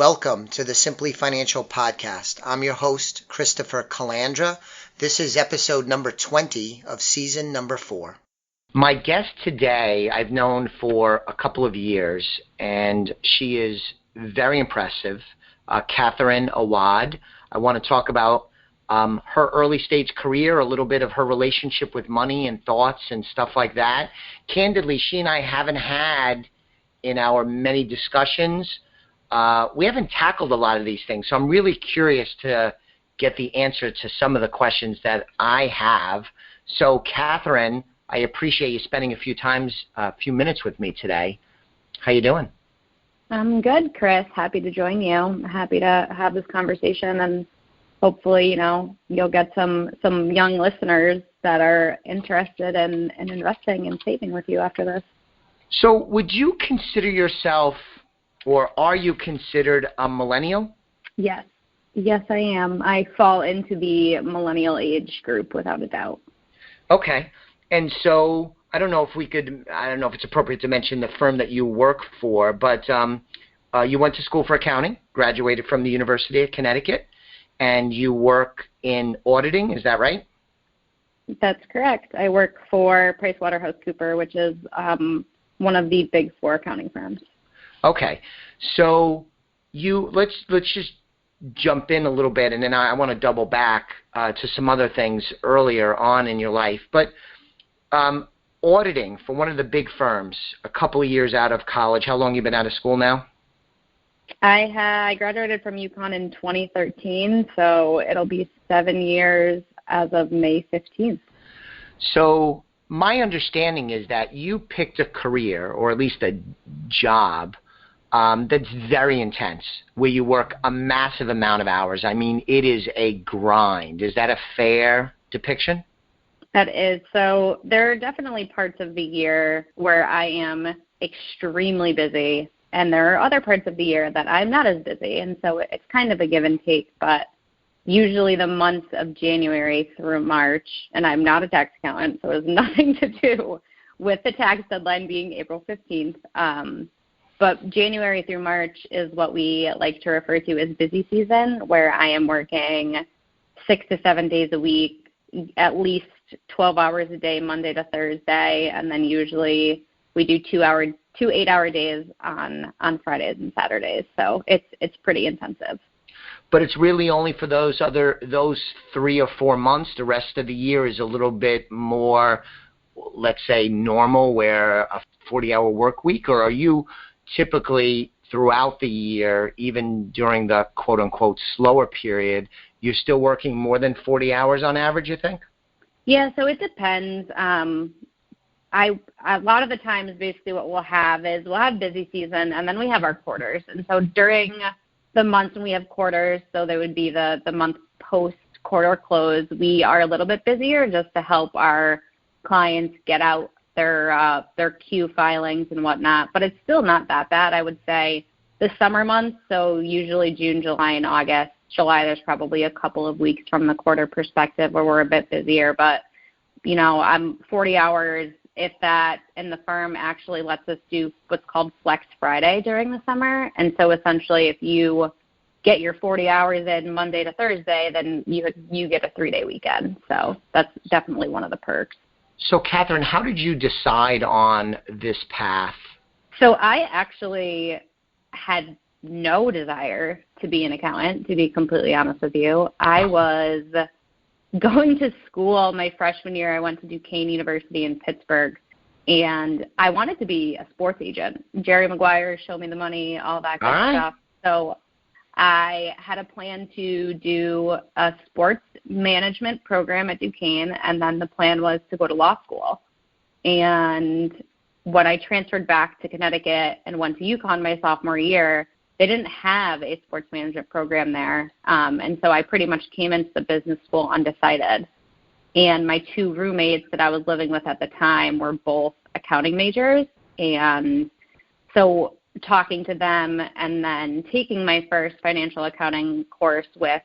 Welcome to the Simply Financial Podcast. I'm your host, Christopher Calandra. This is episode number 20 of season number 4. My guest today I've known for a couple of years, and she is very impressive, Catherine Awwad. I want to talk about her early stage career, a little bit of her relationship with money and thoughts and stuff like that. Candidly, she and I haven't had in our many discussions, we haven't tackled a lot of these things. So I'm really curious to get the answer to some of the questions that I have. So Catherine, I appreciate you spending a few minutes with me today. How you doing? I'm good, Chris. Happy to join you. I'm happy to have this conversation, and hopefully, you'll get some young listeners that are interested in investing and saving with you after this. So would you consider yourself, or are you considered a millennial? Yes. Yes, I am. I fall into the millennial age group without a doubt. Okay. And so I don't know if it's appropriate to mention the firm that you work for, but you went to school for accounting, graduated from the University of Connecticut, and you work in auditing. Is that right? That's correct. I work for PricewaterhouseCoopers, which is one of the big 4 accounting firms. Okay, so let's just jump in a little bit, and then I want to double back to some other things earlier on in your life. But auditing for one of the big firms, a couple of years out of college. How long have you been out of school now? I graduated from UConn in 2013, so it'll be 7 years as of May 15th. So my understanding is that you picked a career, or at least a job, that's very intense, where you work a massive amount of hours. I mean, it is a grind. Is that a fair depiction? That is. So there are definitely parts of the year where I am extremely busy, and there are other parts of the year that I'm not as busy, and so it's kind of a give and take. But usually the months of January through March, and I'm not a tax accountant, so it has nothing to do with the tax deadline being April 15th. But January through March is what we like to refer to as busy season, where I am working 6 to 7 days a week, at least 12 hours a day, Monday to Thursday, and then usually we do 2 8-hour days on Fridays and Saturdays. So it's pretty intensive. But it's really only for those 3 or 4 months. The rest of the year is a little bit more, let's say, normal, where a 40-hour work week, or are you typically throughout the year, even during the quote-unquote slower period, you're still working more than 40 hours on average, you think? Yeah, so it depends. A lot of the times, basically what we'll have is we'll have busy season, and then we have our quarters. And so during the months when we have quarters, so there would be the month post-quarter close, we are a little bit busier just to help our clients get out their Q filings and whatnot, but it's still not that bad. I would say the summer months, so usually June, July, and August. July, there's probably a couple of weeks from the quarter perspective where we're a bit busier, but I'm 40 hours, if that, and the firm actually lets us do what's called Flex Friday during the summer. And so essentially, if you get your 40 hours in Monday to Thursday, then you get a 3-day weekend. So that's definitely one of the perks. So, Catherine, how did you decide on this path? So I actually had no desire to be an accountant, to be completely honest with you. I was going to school my freshman year. I went to Duquesne University in Pittsburgh, and I wanted to be a sports agent. Jerry Maguire, Show Me the Money, all that good stuff. So I had a plan to do a sports management program at Duquesne, and then the plan was to go to law school. And when I transferred back to Connecticut and went to UConn my sophomore year, they didn't have a sports management program there. And so I pretty much came into the business school undecided. And my 2 roommates that I was living with at the time were both accounting majors. And so talking to them and then taking my first financial accounting course with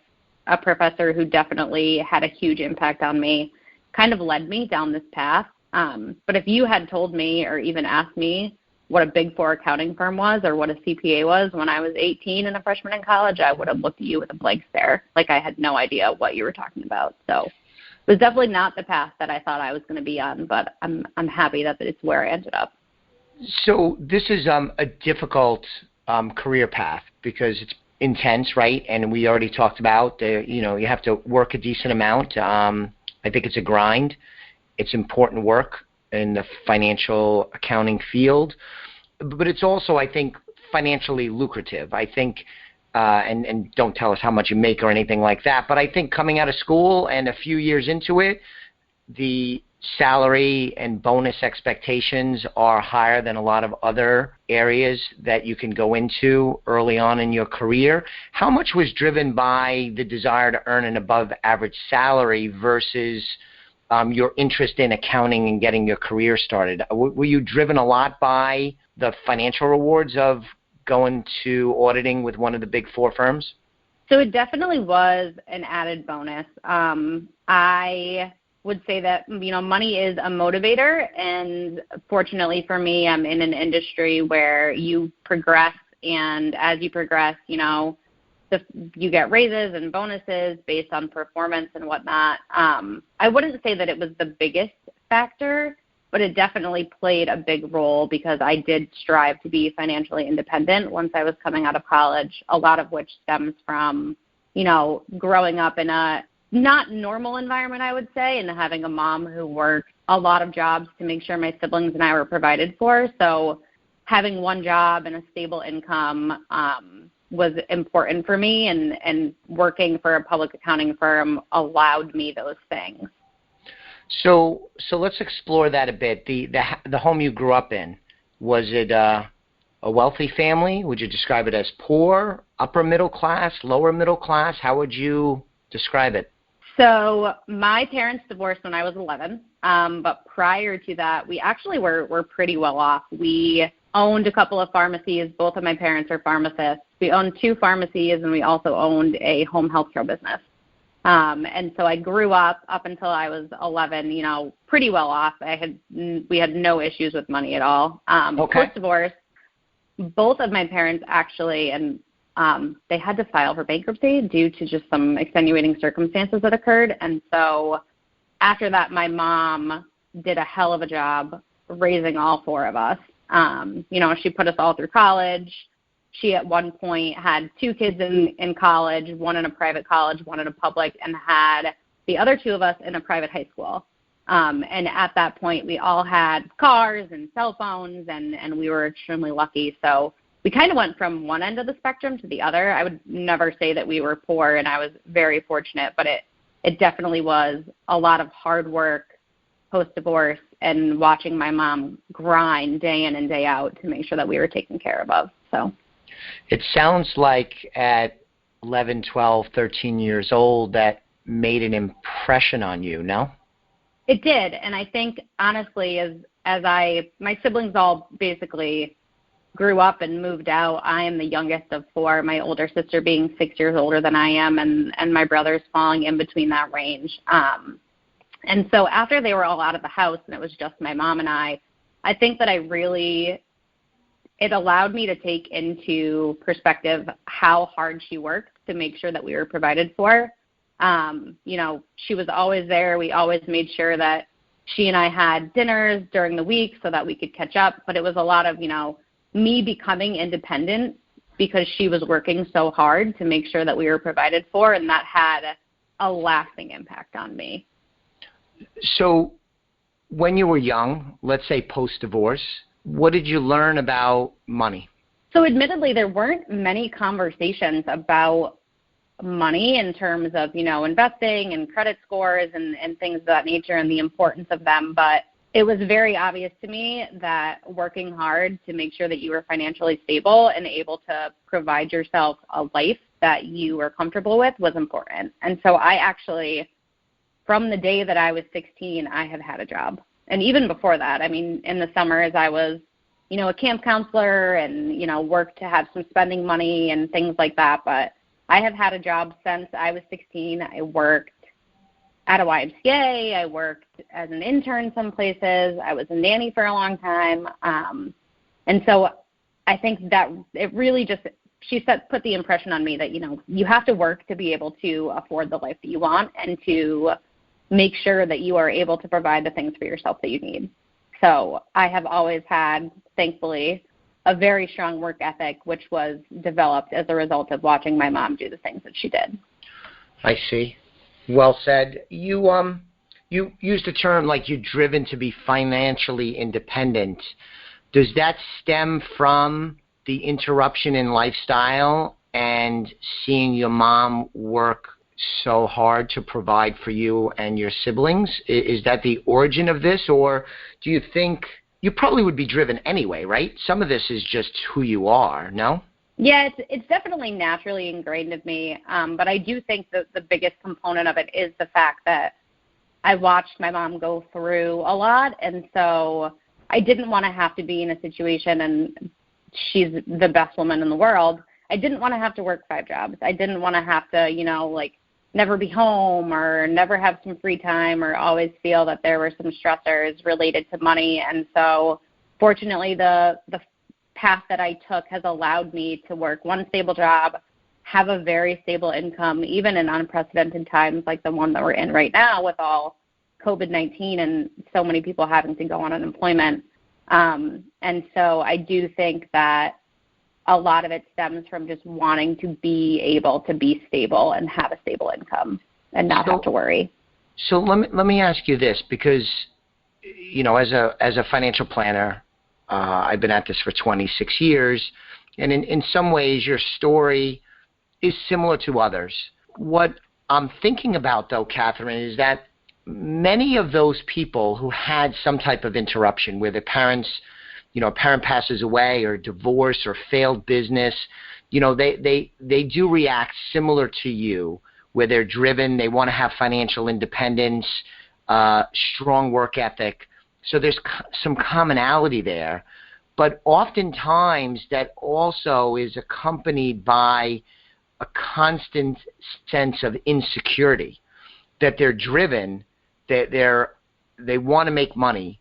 a professor who definitely had a huge impact on me kind of led me down this path. But if you had told me or even asked me what a Big Four accounting firm was or what a CPA was when I was 18 and a freshman in college, I would have looked at you with a blank stare. Like I had no idea what you were talking about. So it was definitely not the path that I thought I was going to be on, but I'm happy that it's where I ended up. So this is a difficult career path because it's intense, right? And we already talked about, you have to work a decent amount. I think it's a grind. It's important work in the financial accounting field, but it's also, I think, financially lucrative. I think, and don't tell us how much you make or anything like that, but I think coming out of school and a few years into it, the salary and bonus expectations are higher than a lot of other areas that you can go into early on in your career. How much was driven by the desire to earn an above average salary versus your interest in accounting and getting your career started? Were you driven a lot by the financial rewards of going to auditing with one of the Big Four firms? So it definitely was an added bonus. I would say that, money is a motivator, and fortunately for me, I'm in an industry where you progress, and as you progress, you get raises and bonuses based on performance and whatnot. I wouldn't say that it was the biggest factor, but it definitely played a big role because I did strive to be financially independent once I was coming out of college, a lot of which stems from, growing up in a not normal environment, I would say, and having a mom who worked a lot of jobs to make sure my siblings and I were provided for. So having one job and a stable income was important for me, and working for a public accounting firm allowed me those things. So let's explore that a bit. The home you grew up in, was it a wealthy family? Would you describe it as poor, upper middle class, lower middle class? How would you describe it? So my parents divorced when I was 11, but prior to that, we actually were pretty well off. We owned a couple of pharmacies. Both of my parents are pharmacists. We owned 2 pharmacies, and we also owned a home health care business. And so I grew up until I was 11, pretty well off. We had no issues with money at all. Okay. Post-divorce, both of my parents actually, and they had to file for bankruptcy due to just some extenuating circumstances that occurred. And so after that, my mom did a hell of a job raising all 4 of us. She put us all through college. She at one point had 2 kids in college, one in a private college, one in a public, and had the other 2 of us in a private high school. And at that point, we all had cars and cell phones, and we were extremely lucky. So we kind of went from one end of the spectrum to the other. I would never say that we were poor, and I was very fortunate, but it definitely was a lot of hard work post-divorce and watching my mom grind day in and day out to make sure that we were taken care of. So it sounds like at 11, 12, 13 years old that made an impression on you, no? It did, and I think, honestly, as my siblings all basically grew up and moved out, I am the youngest of 4, my older sister being 6 years older than I am, and my brothers falling in between that range. And so after they were all out of the house and it was just my mom and I think that it allowed me to take into perspective how hard she worked to make sure that we were provided for. She was always there. We always made sure that she and I had dinners during the week so that we could catch up. But it was a lot of, me becoming independent because she was working so hard to make sure that we were provided for, and that had a lasting impact on me. So when you were young, let's say post-divorce, what did you learn about money? So admittedly, there weren't many conversations about money in terms of, investing and credit scores and things of that nature and the importance of them. But it was very obvious to me that working hard to make sure that you were financially stable and able to provide yourself a life that you were comfortable with was important. And so I actually, from the day that I was 16, I have had a job. And even before that, in the summers I was, a camp counselor and, worked to have some spending money and things like that. But I have had a job since I was 16. I worked at a YMCA. I worked as an intern some places. I was a nanny for a long time. And so I think that it really just, put the impression on me that, you have to work to be able to afford the life that you want and to make sure that you are able to provide the things for yourself that you need. So I have always had, thankfully, a very strong work ethic, which was developed as a result of watching my mom do the things that she did. I see. Well said. You used the term like you're driven to be financially independent. Does that stem from the interruption in lifestyle and seeing your mom work so hard to provide for you and your siblings? Is that the origin of this, or do you think you probably would be driven anyway, right? Some of this is just who you are, no? Yeah, it's definitely naturally ingrained in me, but I do think that the biggest component of it is the fact that I watched my mom go through a lot, and so I didn't want to have to be in a situation, and she's the best woman in the world. I didn't want to have to work 5 jobs. I didn't want to have to, never be home or never have some free time or always feel that there were some stressors related to money. And so fortunately, the path that I took has allowed me to work one stable job, have a very stable income, even in unprecedented times like the one that we're in right now with all COVID-19 and so many people having to go on unemployment. And so I do think that a lot of it stems from just wanting to be able to be stable and have a stable income and not have to worry. So let me ask you this, because, as a financial planner, I've been at this for 26 years, and in some ways your story is similar to others. What I'm thinking about, though, Catherine, is that many of those people who had some type of interruption where their parents, a parent passes away or divorce or failed business, they do react similar to you, where they're driven, they want to have financial independence, strong work ethic. So there's some commonality there. But oftentimes that also is accompanied by a constant sense of insecurity, that they're driven, that they want to make money,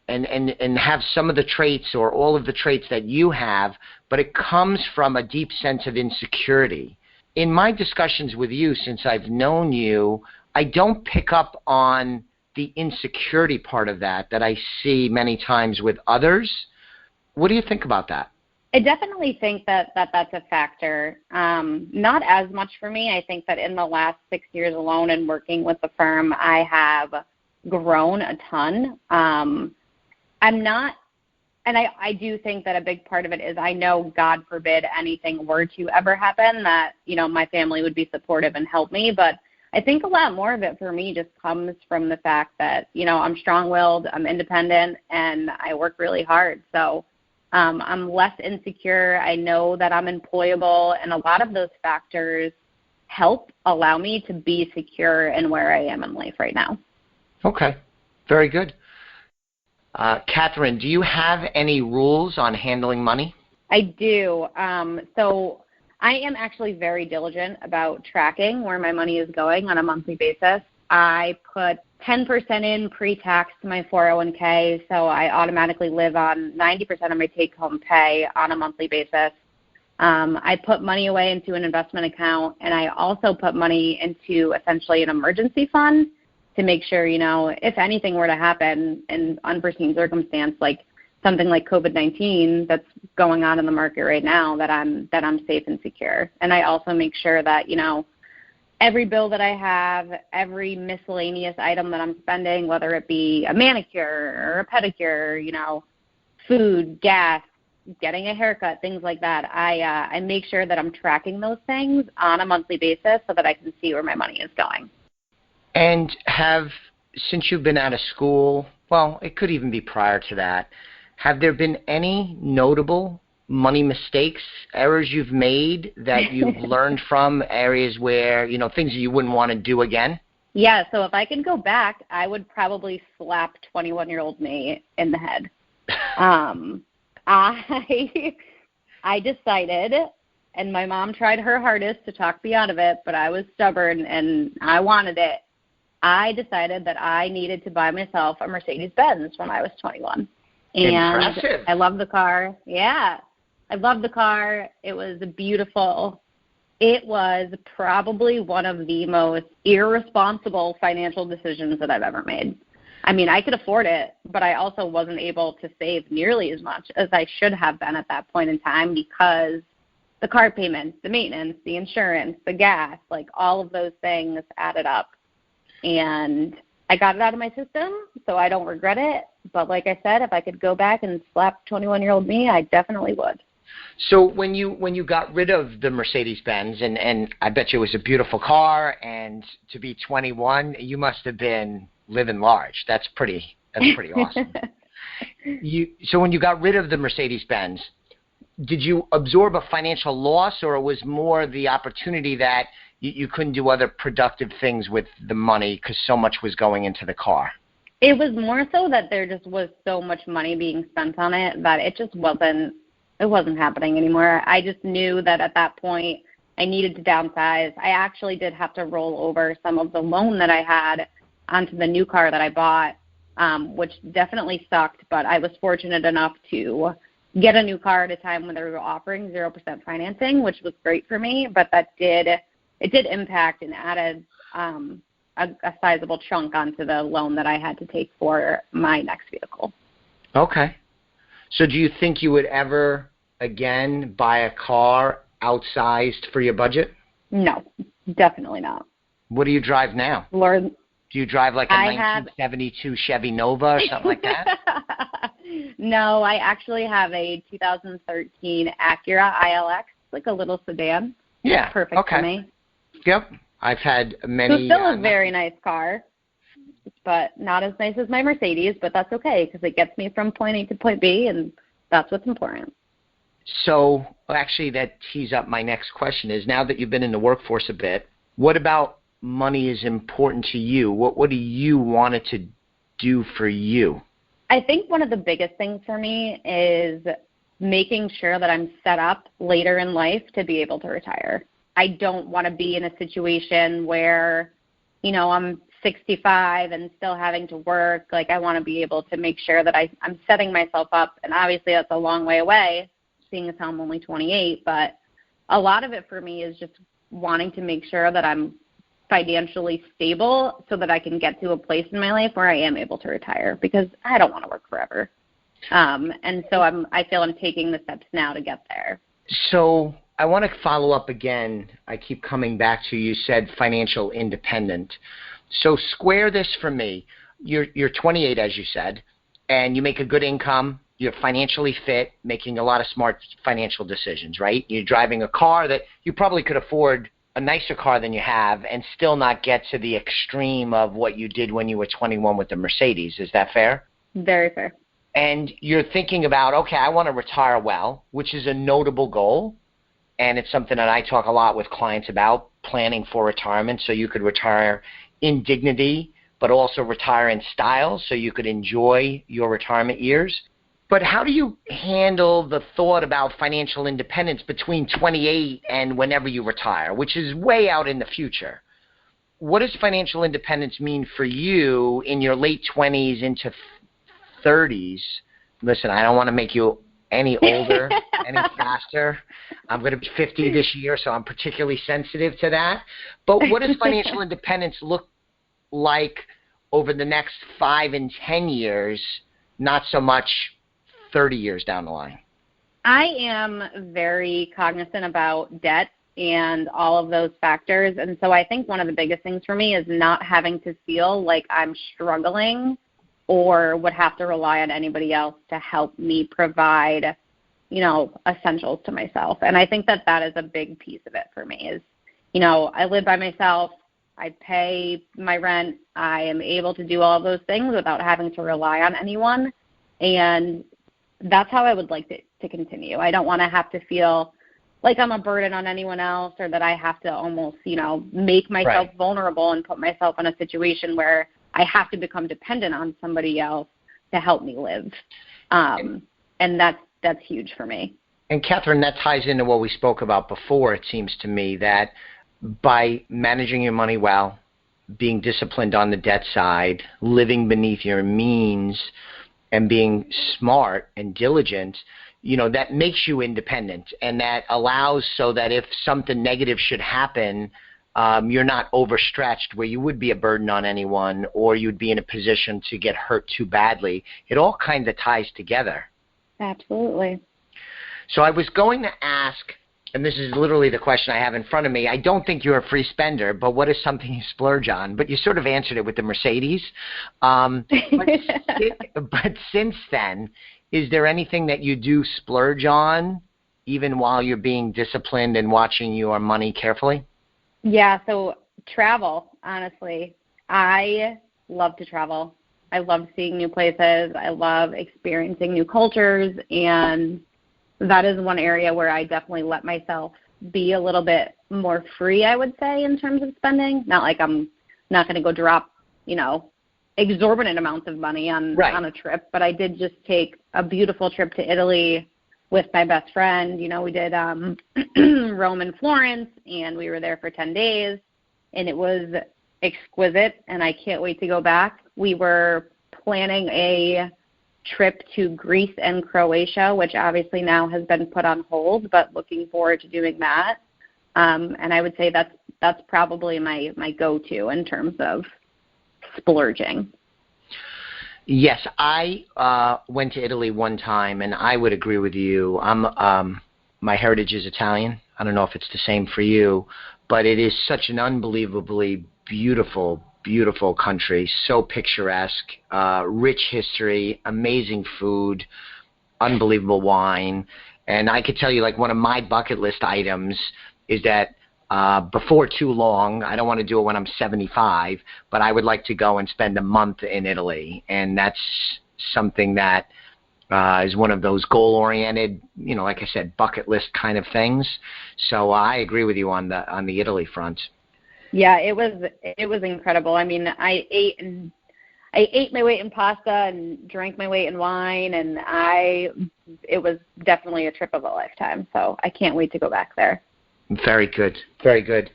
and have some of the traits or all of the traits that you have, but it comes from a deep sense of insecurity. In my discussions with you, since I've known you, I don't pick up on the insecurity part of that I see many times with others. What do you think about that? I definitely think that that's a factor. Not as much for me. I think that in the last 6 years alone and working with the firm, I have grown a ton. I do think that a big part of it is I know, God forbid, anything were to ever happen, that, my family would be supportive and help me. But I think a lot more of it for me just comes from the fact that, I'm strong-willed, I'm independent, and I work really hard. So I'm less insecure. I know that I'm employable, and a lot of those factors help allow me to be secure in where I am in life right now. Okay, very good. Catherine, do you have any rules on handling money? I do. So I am actually very diligent about tracking where my money is going on a monthly basis. I put 10% in pre-tax to my 401k, so I automatically live on 90% of my take-home pay on a monthly basis. I put money away into an investment account, and I also put money into essentially an emergency fund to make sure, if anything were to happen in unforeseen circumstance, like something like COVID-19 that's going on in the market right now, that I'm safe and secure. And I also make sure that, every bill that I have, every miscellaneous item that I'm spending, whether it be a manicure or a pedicure, food, gas, getting a haircut, things like that, I make sure that I'm tracking those things on a monthly basis so that I can see where my money is going. And since you've been out of school, well, it could even be prior to that, have there been any notable money mistakes, errors you've made that you've learned from, areas where, things that you wouldn't want to do again? Yeah, so if I could go back, I would probably slap 21-year-old me in the head. I decided, and my mom tried her hardest to talk me out of it, but I was stubborn and I wanted it. I decided that I needed to buy myself a Mercedes-Benz when I was 21. And impressive. I love the car. Yeah, I love the car. It was beautiful. It was probably one of the most irresponsible financial decisions that I've ever made. I mean, I could afford it, but I also wasn't able to save nearly as much as I should have been at that point in time because the car payments, the maintenance, the insurance, the gas, like all of those things added up. And I got it out of my system, so I don't regret it. But like I said, if I could go back and slap 21-year-old me, I definitely would. So when you got rid of the Mercedes-Benz, and I bet you it was a beautiful car, and to be 21, you must have been living large. That's pretty awesome. So when you got rid of the Mercedes-Benz, did you absorb a financial loss, or it was more the opportunity that you couldn't do other productive things with the money because so much was going into the car? It was more so that there just was so much money being spent on it that it just wasn't happening anymore. I just knew that at that point I needed to downsize. I actually did have to roll over some of the loan that I had onto the new car that I bought, which definitely sucked, but I was fortunate enough to get a new car at a time when they were offering 0% financing, which was great for me, but it did impact and added a sizable chunk onto the loan that I had to take for my next vehicle. Okay. So do you think you would ever again buy a car outsized for your budget? No, definitely not. What do you drive now? Lord, do you drive like a 1972 Chevy Nova or something like that? No, I actually have a 2013 Acura ILX, like a little sedan. Yeah. It's perfect for me. Yep. I've had many. It's still a very nice car, but not as nice as my Mercedes, but that's okay because it gets me from point A to point B, and that's what's important. So actually that tees up my next question is, now that you've been in the workforce a bit, what about money is important to you? What do you want it to do for you? I think one of the biggest things for me is making sure that I'm set up later in life to be able to retire. I don't want to be in a situation where, I'm 65 and still having to work. Like, I want to be able to make sure that I'm setting myself up. And obviously that's a long way away, seeing as how I'm only 28. But a lot of it for me is just wanting to make sure that I'm financially stable so that I can get to a place in my life where I am able to retire, because I don't want to work forever. And so I feel I'm taking the steps now to get there. So I want to follow up again. I keep coming back to, you said financial independent. So square this for me. You're 28, as you said, and you make a good income. You're financially fit, making a lot of smart financial decisions, right? You're driving a car that you probably could afford a nicer car than you have and still not get to the extreme of what you did when you were 21 with the Mercedes. Is that fair? Very fair. And you're thinking about, okay, I want to retire well, which is a notable goal. And it's something that I talk a lot with clients about, planning for retirement so you could retire in dignity, but also retire in style so you could enjoy your retirement years. But how do you handle the thought about financial independence between 28 and whenever you retire, which is way out in the future? What does financial independence mean for you in your late 20s into 30s? Listen, I don't want to make you any older, any faster. I'm going to be 50 this year, so I'm particularly sensitive to that. But what does financial independence look like over the next 5 and 10 years, not so much 30 years down the line? I am very cognizant about debt and all of those factors. And so I think one of the biggest things for me is not having to feel like I'm struggling or would have to rely on anybody else to help me provide, essentials to myself. And I think that is a big piece of it for me is, I live by myself. I pay my rent. I am able to do all of those things without having to rely on anyone. And that's how I would like to continue. I don't want to have to feel like I'm a burden on anyone else, or that I have to almost, make myself vulnerable and put myself in a situation where I have to become dependent on somebody else to help me live. And that's huge for me. And Catherine, that ties into what we spoke about before. It seems to me that by managing your money well, being disciplined on the debt side, living beneath your means, and being smart and diligent, that makes you independent, and that allows so that if something negative should happen, you're not overstretched where you would be a burden on anyone or you'd be in a position to get hurt too badly. It all kind of ties together. Absolutely. So I was going to ask, and this is literally the question I have in front of me. I don't think you're a free spender, but what is something you splurge on? But you sort of answered it with the Mercedes. But since then, is there anything that you do splurge on even while you're being disciplined and watching your money carefully? Yeah, so travel, honestly. I love to travel. I love seeing new places. I love experiencing new cultures, and that is one area where I definitely let myself be a little bit more free, I would say, in terms of spending. Not like I'm not going to go drop, exorbitant amounts of money on a trip, but I did just take a beautiful trip to Italy with my best friend. We did Rome and Florence, and we were there for 10 days, and it was exquisite, and I can't wait to go back. We were planning a trip to Greece and Croatia, which obviously now has been put on hold, but looking forward to doing that. And I would say that's probably my go-to in terms of splurging. Yes, I went to Italy one time, and I would agree with you. My heritage is Italian. I don't know if it's the same for you, but it is such an unbelievably beautiful country, so picturesque, rich history, amazing food, unbelievable wine. And I could tell you, like, one of my bucket list items is that before too long, I don't want to do it when I'm 75, but I would like to go and spend a month in Italy. And that's something that is one of those goal-oriented, like I said, bucket list kind of things. So I agree with you on the Italy front. Yeah, it was incredible. I mean, I ate my weight in pasta and drank my weight in wine, and it was definitely a trip of a lifetime. So I can't wait to go back there. Very good. Very good.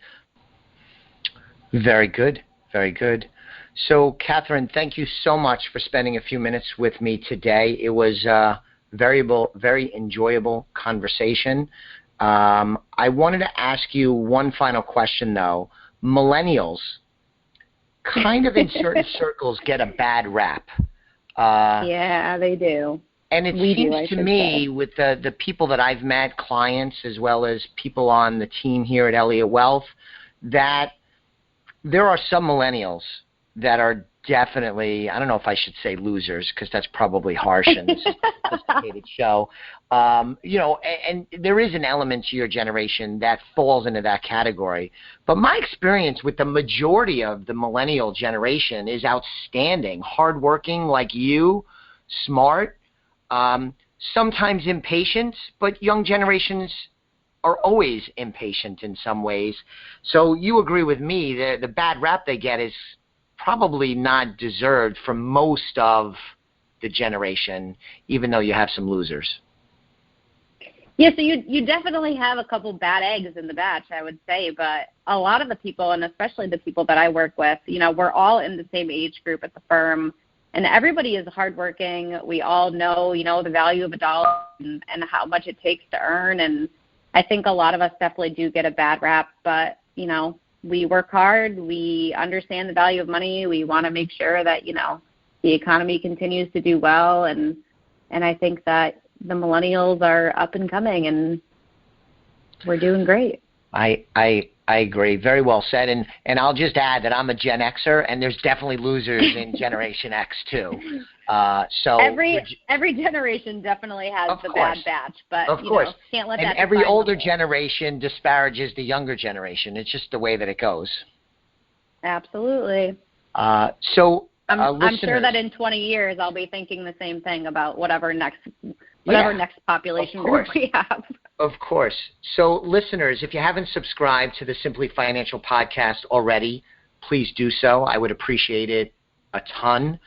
Very good. Very good. So, Catherine, thank you so much for spending a few minutes with me today. It was a very enjoyable conversation. I wanted to ask you one final question, though. Millennials kind of in certain circles get a bad rap. Yeah, they do. And it seems to me, with the people that I've met, clients as well as people on the team here at Elliott Wealth, that there are some millennials that are definitely, I don't know if I should say losers, because that's probably harsh in this sophisticated show. And there is an element to your generation that falls into that category. But my experience with the majority of the millennial generation is outstanding, hardworking like you, smart, sometimes impatient, but young generations are always impatient in some ways. So you agree with me that the bad rap they get is probably not deserved from most of the generation, even though you have some losers. Yeah, so you definitely have a couple bad eggs in the batch, I would say, but a lot of the people, and especially the people that I work with, we're all in the same age group at the firm, and everybody is hardworking. We all know, the value of a dollar and how much it takes to earn, and I think a lot of us definitely do get a bad rap, but, we work hard. We understand the value of money. We want to make sure that, the economy continues to do well, and I think that the millennials are up and coming, and we're doing great. I agree. Very well said. And I'll just add that I'm a Gen Xer, and there's definitely losers in Generation X too. So every generation definitely has the bad batch, but can't let that. And every older generation disparages the younger generation. It's just the way that it goes. Absolutely. So I'm sure that in 20 years I'll be thinking the same thing about whatever next population group we have. Of course. So listeners, if you haven't subscribed to the Simply Financial podcast already, please do so. I would appreciate it a ton.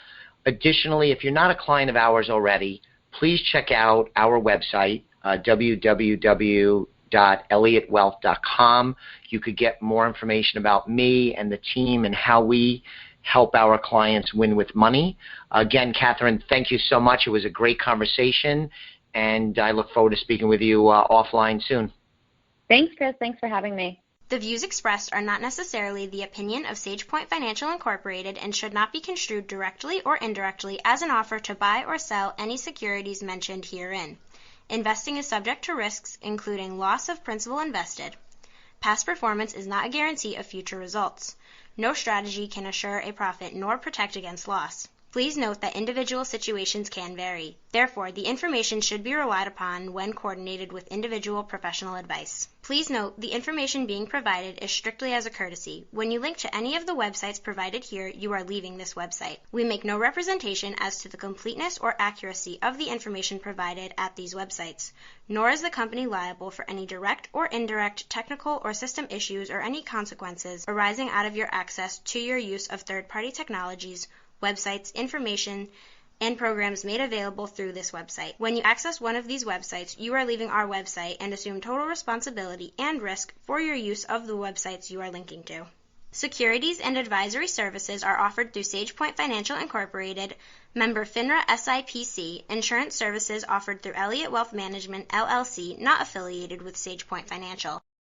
Additionally, if you're not a client of ours already, please check out our website, www.elliottwealth.com. You could get more information about me and the team and how we help our clients win with money. Again, Catherine, thank you so much. It was a great conversation, and I look forward to speaking with you offline soon. Thanks, Chris. Thanks for having me. The views expressed are not necessarily the opinion of SagePoint Financial Incorporated and should not be construed directly or indirectly as an offer to buy or sell any securities mentioned herein. Investing is subject to risks, including loss of principal invested. Past performance is not a guarantee of future results. No strategy can assure a profit nor protect against loss. Please note that individual situations can vary. Therefore, the information should be relied upon when coordinated with individual professional advice. Please note, the information being provided is strictly as a courtesy. When you link to any of the websites provided here, you are leaving this website. We make no representation as to the completeness or accuracy of the information provided at these websites, nor is the company liable for any direct or indirect technical or system issues or any consequences arising out of your access to your use of third-party technologies, websites, information, and programs made available through this website. When you access one of these websites, you are leaving our website and assume total responsibility and risk for your use of the websites you are linking to. Securities and advisory services are offered through SagePoint Financial Incorporated, member FINRA SIPC. Insurance services offered through Elliott Wealth Management, LLC, not affiliated with SagePoint Financial.